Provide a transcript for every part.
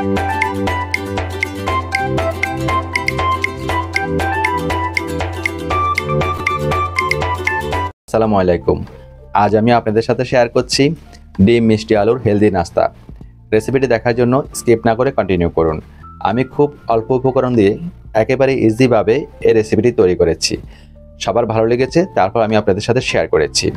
আসসালামু আলাইকুম। আজ আমি আপনাদের সাথে শেয়ার করছি ডিম মিষ্টি আলুর হেলদি নাস্তা। রেসিপিটি দেখার জন্য স্কিপ না করে কন্টিনিউ করুন। আমি খুব অল্প উপকরণ দিয়ে একেবারে ইজিভাবে এই রেসিপিটি তৈরি করেছি। সবার ভালো লেগেছে, তারপর আমি আপনাদের সাথে শেয়ার করেছি।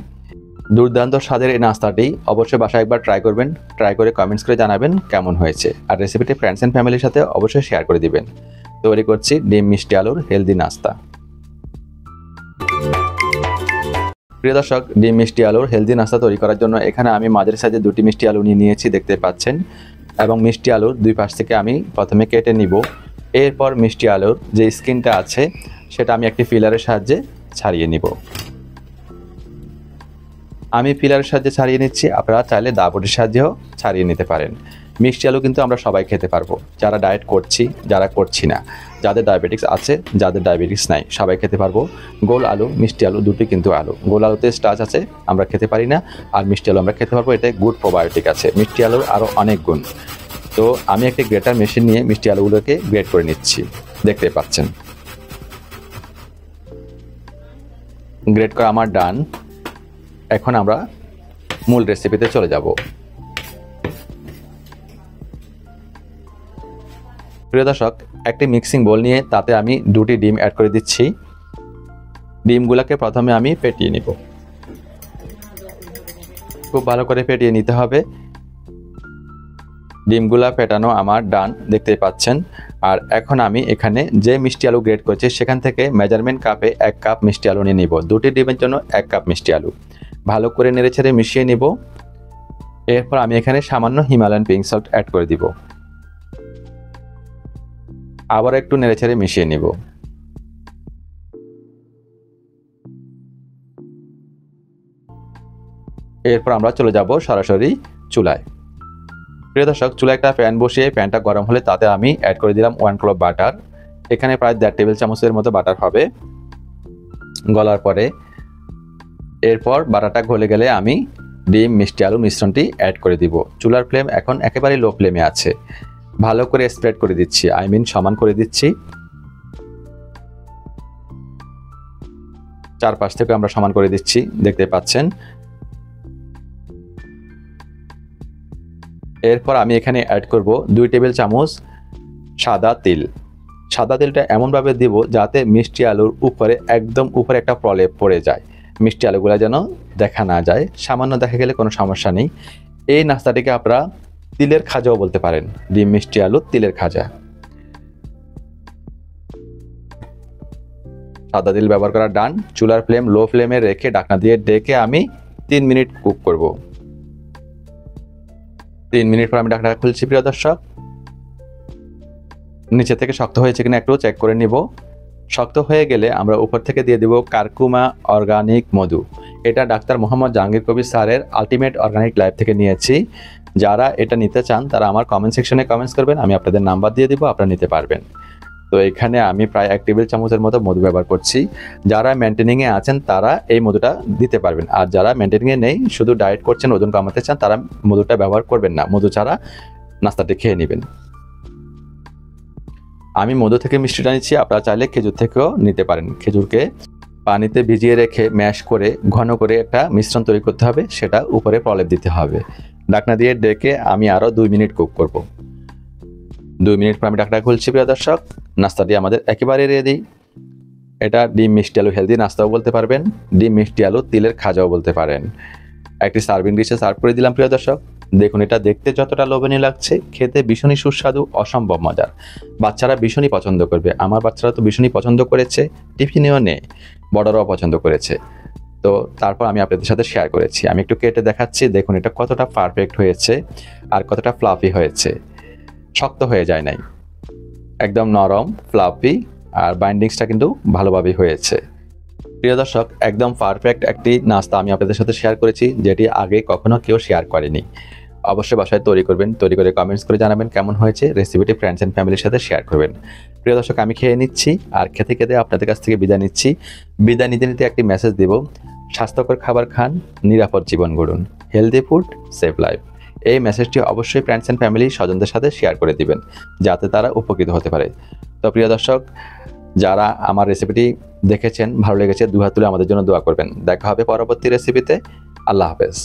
দুর্দান্ত স্বাদের এই নাস্তাটি অবশ্যই বাসায় একবার ট্রাই করবেন। ট্রাই করে কমেন্টস করে জানাবেন কেমন হয়েছে। আর রেসিপিটি ফ্রেন্ডস অ্যান্ড ফ্যামিলির সাথে অবশ্যই শেয়ার করে দিবেন। তৈরি করছি ডিম মিষ্টি আলুর হেলদি নাস্তা। প্রিয় দর্শক, ডিম মিষ্টি আলুর হেলদি নাস্তা তৈরি করার জন্য এখানে আমি মাঝারি সাইজের 2টি মিষ্টি আলু নিয়ে নিয়েছি, দেখতে পাচ্ছেন। এবং মিষ্টি আলুর দুই পাশ থেকে আমি প্রথমে কেটে নিব। এরপর মিষ্টি আলুর যে স্কিনটা আছে সেটা আমি একটি ফিলারের সাহায্যে ছাড়িয়ে নিব। আমি ফিলারের সাহায্যে ছাড়িয়ে নিচ্ছি, আপনারা চাইলে দাবটির সাহায্যেও ছাড়িয়ে নিতে পারেন। মিষ্টি আলু কিন্তু আমরা সবাই খেতে পারবো, যারা ডায়েট করছি, যারা করছি না, যাদের ডায়াবেটিক্স আছে, যাদের ডায়াবেটিক্স নাই, সবাই খেতে পারবো। গোল আলু, মিষ্টি আলু দুটি কিন্তু আলু। গোল আলুতে স্টার্চ আছে, আমরা খেতে পারি না। আর মিষ্টি আলু আমরা খেতে পারবো, এতে গুড প্রোবায়োটিক আছে। মিষ্টি আলুর আরও অনেক গুণ। তো আমি একটি গ্রেটার মেশিন নিয়ে মিষ্টি আলুগুলোকে গ্রেট করে নিচ্ছি, দেখতে পাচ্ছেন। গ্রেট করা আমার ডান। এখন আমরা মূল রেসিপিতে চলে যাব। প্রিয় দর্শক, একটি মিক্সিং বোল নিয়ে তাতে আমি 2টি ডিম অ্যাড করে দিচ্ছি। ডিমগুলোকে প্রথমে আমি ফেটিয়ে নিব। খুব ভালো করে ফেটিয়ে নিতে হবে। ডিমগুলা ফেটানো আমার ডান, দেখতেই পাচ্ছেন। আর এখন আমি এখানে যে মিষ্টি আলু গ্রেট করেছি সেখান থেকে মেজারমেন্ট কাপে 1 কাপ মিষ্টি আলু নিয়ে নিব। 2টি ডিমের জন্য 1 কাপ মিষ্টি আলু ভালো করে নেড়েচেড়ে মিশিয়ে নিব। এরপর আমি এখানে সামান্য হিমালয়ান পিঙ্ক সল্ট অ্যাড করে দিব। আবার একটু নেড়েচেড়ে মিশিয়ে নিব। এরপর আমরা চলে যাব সরাসরি চুলায়। প্রিয় দর্শক, চুলায় একটা প্যান বসিয়ে প্যানটা গরম হলে তাতে আমি অ্যাড করে দিলাম 1 ক্লোভ বাটার। এখানে প্রায় 1.5 টেবিল চামচের মতো বাটার হবে। গলার পরে এরপর বাটারটা গলে গেলে আমি ডিম মিষ্টি আলু মিশ্রণটি অ্যাড করে দিব। চুলার ফ্লেম এখন একেবারে লো ফ্লেমে আছে। ভালো করে স্প্রেড করে দিচ্ছি, সমান করে দিচ্ছি। চারপাশ থেকে আমরা সমান করে দিচ্ছি, দেখতে পাচ্ছেন। এরপর আমি এখানে অ্যাড করব 2 টেবিল চামচ সাদা তিল। সাদা তিলটা এমনভাবে দিব যাতে মিষ্টি আলুর উপরে একদম উপরে একটা প্রলেপ পড়ে যায়। মিষ্টি আলুগুলো যেন দেখা না যায়। সামান্য দেখা গেলে কোনো সমস্যা নেই। এই নাস্তাটিকে আপনারা তিলের খাজাও বলতে পারেন। ডিম মিষ্টি আলু তিলের খাজা। সাদা তিল ব্যবহার করা ডান। চুলার ফ্লেম লো ফ্লেমে রেখে ঢাকনা দিয়ে ডেকে আমি 3 মিনিট কুক করব। 3 মিনিট পর আমি ঢাকনা খুলছি। প্রিয় দর্শক, নিচে থেকে শক্ত হয়েছে কিনা একটু চেক করে নিব। শক্ত হয়ে গেলে আমরা উপর থেকে দিয়ে দিব কারকুমা অর্গানিক মধু। এটা ডাক্তার মোহাম্মদ জাহাঙ্গীর কবির স্যারের আলটিমেট অর্গানিক লাইফ থেকে নিয়েছি। যারা এটা নিতে চান তারা আমার কমেন্ট সেকশনে কমেন্টস করবেন, আমি আপনাদের নাম্বার দিয়ে দিব, আপনারা নিতে পারবেন। তো এখানে আমি প্রায় 1 টেবিল চামচের মতো মধু ব্যবহার করছি। যারা মেনটেনিংয়ে আছেন তারা এই মধুটা দিতে পারবেন। আর যারা মেনটেনিংয়ে নেই, শুধু ডায়েট করছেন, ওজন কমাতে চান, তারা মধুটা ব্যবহার করবেন না। মধু ছাড়া নাস্তাটি খেয়ে নেবেন। আমি মধু থেকে মিষ্টিটা নিচ্ছি, আপনারা চাইলে খেজুর থেকেও নিতে পারেন। খেজুরকে পানিতে ভিজিয়ে রেখে ম্যাশ করে ঘন করে একটা মিশ্রণ তৈরি করতে হবে, সেটা উপরে প্রলেপ দিতে হবে। ঢাকনা দিয়ে ডেকে আমি আরও 2 মিনিট কুক করব। 2 মিনিট পর আমি ঢাকনা খুলছি। প্রিয় দর্শক, নাস্তাটি আমাদের একেবারে রেডি। এটা ডিম মিষ্টি আলু হেলদি নাস্তাও বলতে পারবেন, ডিম মিষ্টি আলু তিলের খাজাও বলতে পারেন। একটি সার্ভিং ডিশে সার্ভ করে দিলাম। প্রিয় দর্শক, দেখুন এটা দেখতে যতটা লোভনীয় লাগছে, খেতে ভীষণই সুস্বাদু, অসম্ভব মজার। বাচ্চারা ভীষণই পছন্দ করবে। আমার বাচ্চারা তো ভীষণই পছন্দ করেছে, টিফিনেও নেই, বড়রাও পছন্দ করেছে। তো তারপর আমি আপনাদের সাথে শেয়ার করেছি। আমি একটু কেটে দেখাচ্ছি, দেখুন এটা কতটা পারফেক্ট হয়েছে আর কতটা ফ্লাফি হয়েছে। শক্ত হয়ে যায় নাই, একদম নরম ফ্লাফি, আর বাইন্ডিংসটা কিন্তু ভালোভাবেই হয়েছে। প্রিয় দর্শক, একদম পারফেক্ট একটি নাস্তা আমি আপনাদের সাথে শেয়ার করেছি, যেটি আগে কখনো কেউ শেয়ার করেনি। অবশ্যই বাসায় তৈরি করবেন, তৈরি করে কমেন্টস করে জানাবেন কেমন হয়েছে। রেসিপিটি ফ্রেন্ডস অ্যান্ড ফ্যামিলির সাথে শেয়ার করবেন। প্রিয় দর্শক, আমি খেয়ে নিচ্ছি, আর খেতে খেতে আপনাদের কাছ থেকে বিদায় নিচ্ছি। বিদায় নিতে নিতে একটি মেসেজ দেব, স্বাস্থ্যকর খাবার খান, নিরাপদ জীবন গড়ুন। Healthy food save life. এই মেসেজটি অবশ্যই ফ্রেন্ডস অ্যান্ড ফ্যামিলি স্বজনদের সাথে শেয়ার করে দিবেন, যাতে তারা উপকৃত হতে পারে। তো প্রিয় দর্শক, যারা আমার রেসিপিটি দেখেছেন, ভালো লেগেছে, 2 হাত তুলে আমাদের জন্য দোয়া করবেন। দেখা হবে পরবর্তী রেসিপিতে। আল্লাহ হাফেজ।